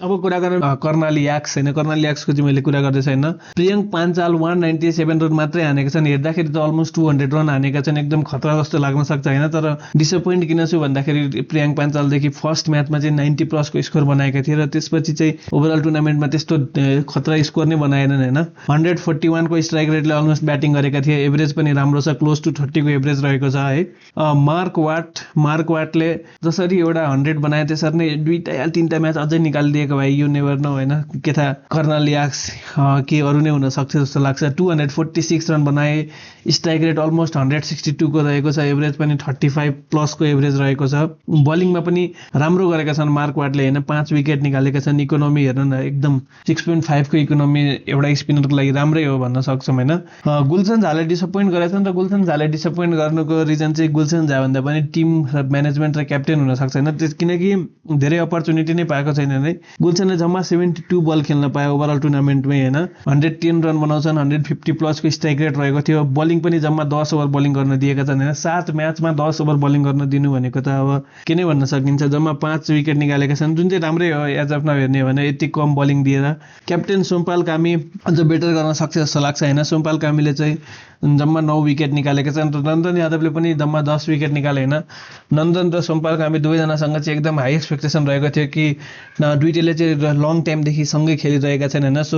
अब कुरा गरौँ कर्णाली याक्स होइन, कर्णाली याक्सको चाहिँ मैले कुरा गर्दै छैन। प्रियङ्क पाञ्चाल 197 रन मात्रै हानेका छन्। हेर्दाखेरि त अलमोस्ट 200 रन हानेका छन्, एकदम खतरा जस्तो लाग्न सक्छ होइन। तर डिसपोइन्ट किन छु भन्दाखेरि प्रियङ्क पाञ्चालदेखि फर्स्ट म्याचमा चाहिँ 90+ स्कोर बनाएका थिए र त्यसपछि चाहिँ ओभरअल टुर्नामेन्टमा त्यस्तो खतरा स्कोर नै बनाएनन् होइन। 141 को स्ट्राइक रेटले अलमोस्ट ब्याटिङ गरेका थिए। एभरेज पनि राम्रो छ, क्लोज टु 30 को एभरेज रहेको छ है। मार्क वाटले जसरी एउटा 100 बनाए त्यसरी नै 2टा या 3टा म्याच अझै निकालिदिएको भाइ, यु नेभर नो होइन। के थाहा कर्णाली याक्स के अरू नै हुन सक्छ जस्तो लाग्छ। 246 रन बनाए, स्ट्राइक रेट अलमोस्ट 162 को रहेको छ, एभरेज पनि 35+ को एभरेज रहेको छ। बलिङमा पनि राम्रो गरेका छन् मार्क वाटले होइन, 5 विकेट निकालेका छन्। इकोनोमी हेर्नु न, एकदम 6.5 को इकोनोमी एउटा स्पिनरको लागि राम्रै हो भन्न सक्छौँ होइन। गुलसन झाले डिसपोइन्ट गरेका छन् र गुलसन झाले डिसपोइन्ट गर्नुको रिजन चाहिँ गुलसन झा भन्दा पनि टिम र म्यानेजमेन्ट र क्याप्टेन हुन सक्छ होइन। किनकि धेरै अपर्च्युनिटी नै पाएको छैन है। गुलसनले जम्मा 72 बल खेल्न पायो ओभरअल टुर्नामेन्टमै होइन। 110 रन बनाउँछन्, 150+ को स्ट्राइक रेट रहेको थियो। बलिङ पनि जम्मा 10 ओभर बलिङ गर्न दिएका छन् होइन। 7 म्याचमा 10 ओभर बलिङ गर्न दिनु भनेको त अब के नै भन्न सकिन्छ। जम्मा 5 विकेट निकालेका छन्, जुन चाहिँ राम्रै हो एज अफ नाउ हेर्ने हो भने। यति कम बलिङ दिएर क्याप्टेन सोमपाल कामी अझ बेटर गर्न सक्छ जस्तो लाग्छ होइन। सोमपाल कामीले चाहिँ जम्मा 9 विकेट निकालेका छन् र नन्दन यादवले पनि जम्मा 10 विकेट निकाले होइन। नन्दन र सोमपाल कामी दुवैजनासँग चाहिँ एकदम हाई एक्सपेक्टेसन रहेको थियो कि दुईटैले चाहिँ लङ टाइमदेखि सँगै खेलिरहेका छन् होइन। सो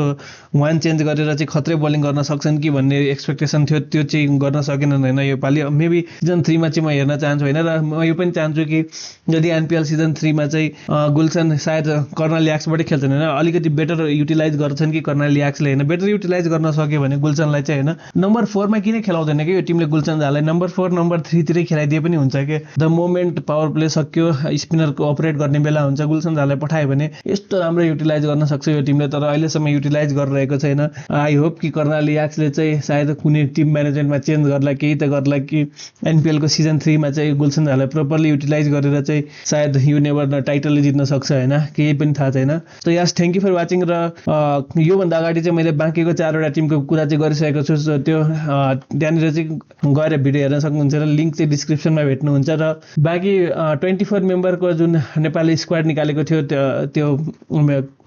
वान चेन्ज गरेर चाहिँ खत्रै बलिङ गर्न सक्छन् कि भन्ने एक्सपेक्टेसन थियो, त्यो चाहिँ गर्न सकेनन् होइन योपालि। मेबी सिजन 3 मा चाहिँ म हेर्न चाहन्छु होइन। र म यो पनि चाहन्छु कि यदि एनपिएल सिजन 3 मा चाहिँ गुलसन सायद कर्णाली याक्सबाटै खेल्छन् होइन, अलिकति बेटर युटिलाइज गर्छन् कि कर्णाली याक्सले होइन। बेटर युटिलाइज गर्न सक्यो भने गुलसनलाई चाहिँ होइन, नम्बर 4 मा किन खेलाउँदैन कि यो टिमले गुलसन झालाई। नम्बर 4 नम्बर 3 तिरै खेलाइदिए पनि हुन्छ कि। द मोमेन्ट पावर प्ले सक्यो, स्पिनरको अपरेट गर्ने बेला हुन्छ, गुलसन झालाई पठायो भने यस्तो राम्रो युटिलाइज गर्न सक्छ यो टिमले। तर अहिलेसम्म युटिलाइज गरिरहेको छैन। आई होप कि कर्णाली याक्सले चाहिँ सायद कुनै टिम म्यानेजमेन्टमा चेन्ज गर्ला, केही त गर्ला कि एनपिएलको सिजन 3 मा चाहिँ गुलसन झालाई प्रपरली युटिलाइज गरेर चाहिँ सायद यु नेभर टाइटल जित्न सक्छ होइन, केही पनि थाहा छैन। त यस थ्याङ्क यू फर वाचिङ। र योभन्दा अगाडि चाहिँ मैले बाँकीको 4वटा टिमको कुरा चाहिँ गरिसकेको छु। त्यो त्यहाँनिर चाहिँ गएर भिडियो हेर्न सक्नुहुन्छ र लिङ्क चाहिँ डिस्क्रिप्सनमा भेट्नुहुन्छ। र बाँकी 24 मेम्बरको जुन नेपाली स्क्वाड निकालेको थियो त्यो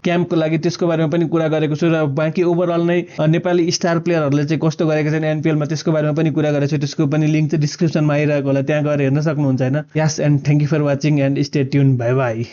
क्याम्पको लागि, त्यसको बारेमा पनि कुरा गरेको छु। र बाँकी ओभरअल नै नेपाली स्टार प्लेयरहरूले चाहिँ कस्तो गरेका छन् एनपिएलमा त्यसको बारेमा पनि कुरा गरेको छु। त्यसको पनि लिङ्क चाहिँ डिस्क्रिप्सनमा आइरहेको होला, त्यहाँ गएर हेर्न सक्नुहुन्छ होइन। Yes and thank you for watching and stay tune. Bye by.